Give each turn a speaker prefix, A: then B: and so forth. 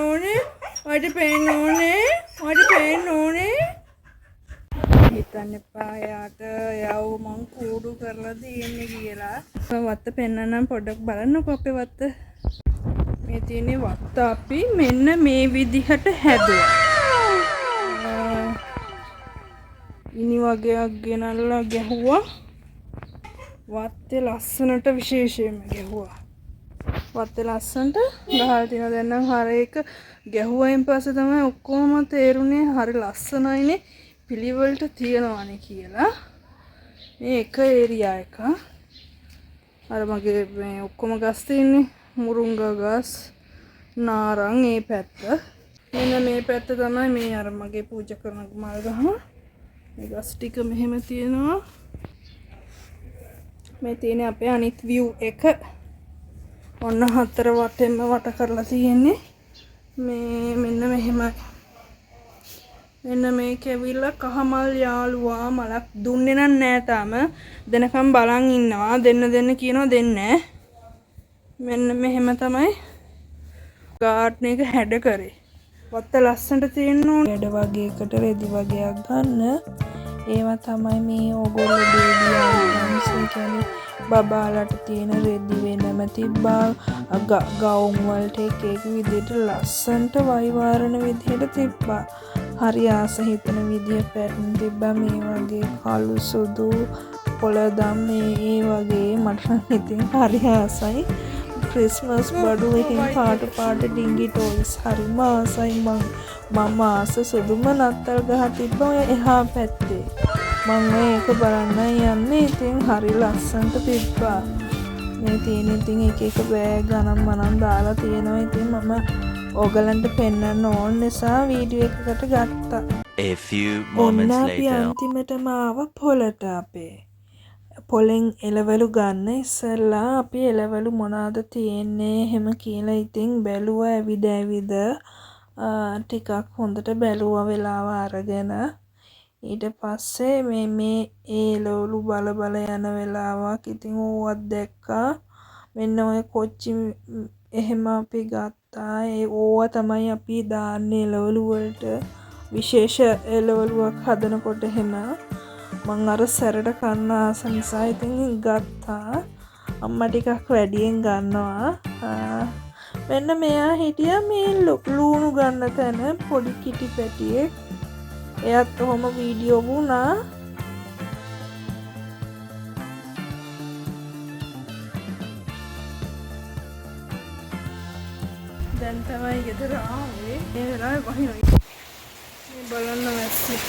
A: ඕනේ. ඔයාට පේන්න ඕනේ. ඔයාට පේන්න ඕනේ. හිතන්න එපා යාට යව මං කූඩු කරලා තියෙන්නේ කියලා. වත්ත පෙන්නනම් පොඩ්ඩක් බලන්නකෝ අපේ වත්ත. මේ තියෙන්නේ වත්ත අපි මෙන්න මේ විදිහට හැදුවා. ඉනි වගේක් ගෙනල්ලා ගැහුවා. වත්තේ ලස්සනට විශේෂයෙන්ම ගැහුවා. වත්තේ ලස්සනට ගහලා තියනවා. දැන් නම් හර එක ගැහුවයින් පස්සේ තමයි ඔක්කොම තේරුනේ හරි ලස්සනයිනේ පිළිවෙලට තියනවානේ කියලා. මේ එක ඒරියා එක. අර මගේ මේ ඔක්කොම ගස් තියෙන්නේ මුරුංගා ගස්, නාරං මේ පැත්ත. මෙන්න මේ පැත්ත තමයි මේ අර මගේ පූජා කරන මල් ගහ. මේ ගස් ටික මෙහෙම තියෙනවා. මේ තියෙන්නේ අපේ අනිත් view එක. ඔන්න හතර වටෙන්ම වට කරලා තියෙන්නේ. මේ මෙන්න මෙහෙමයි. මෙන්න මේක ඇවිල්ලා කහමල් යාළුවා මලක් දුන්නේ නැහැ තාම. දෙනකම් බලන් ඉන්නවා. දෙන්න කියනවා දෙන්නේ. මෙන්න මෙහෙම තමයි ගාඩ්න් එක හැඩ කරේ. වත්ත ලස්සනට තියෙන්න ඕනේ. වැඩ වගේකට රෙදි වගේක් ගන්න. ඒවා තමයි මේ ඕගොල්ලෝ බේබියා කියන්නේ බබාලට තියෙන රෙදි වෙනම තිබ්බා. ගවුම් වලට එක විදිහට ලස්සනට වයිවාරණ විදිහට තිබ්බා. හරි ආස හිතන විදිය පැටර්න් තිබ්බා. මේ වගේ කළු සුදු පොළදම් මේ වගේ මට නම් ඉතින් හරි ආසයි. ක්‍රිස්මස් බඩු එකෙන් පාට ඩිංගි ටොයිස් හරිම ආසයි. මම ආස සුදුම නත්තල් ගහ තිබ්බා ඔය එහා පැත්තේ. මම ඒක බලන්න යන්නේ. ඉතින් හරි ලස්සනට තිබ්බා. මේ තියෙන ඉතින් එක බෑග් ගණන් මනම් දාලා තියෙනවා. ඉතින් මම ඕගලන්ට පෙන්වන්න ඕන නිසා වීඩියෝ එකකට ගත්තා.
B: A few moments later.
A: අන්තිමටම ආව පොලට අපේ. පොලෙන් එළවලු ගන්න ඉස්සෙල්ලා අපි එළවලු මොනවාද තියෙන්නේ එහෙම කියලා ඉතින් බැලුවා ඇවිද ටිකක් හොඳට බැලුවා වෙලාව අරගෙන. ඊට පස්සේ මේ එළවලු බල යන වෙලාවක් ඉතින් ඕවත් දැක්කා. මෙන්න ඔය කොච්චි එහෙම අපි ගත්තා. ඕවා තමයි අපි දාන්නේ එළවලු වලට. විශේෂ එළවලුවක් හදනකොට එහෙම මං අර සැරට කන්න ආස නිසා ඉතින් ගත්තා. අම්මා ටිකක් වැඩියෙන් ගන්නවා. මෙන්න මෙයා හිටියා මේ ලුණු ගන්න තැන පොඩි කිටි පැටියෙක්. එයාත් ඔහොම වීඩියෝ වුණා. දැන් තමයි ගෙදර ආවේ. ඒ වෙලාවේ වහිනවා. මේ බලන්න වැස්සේ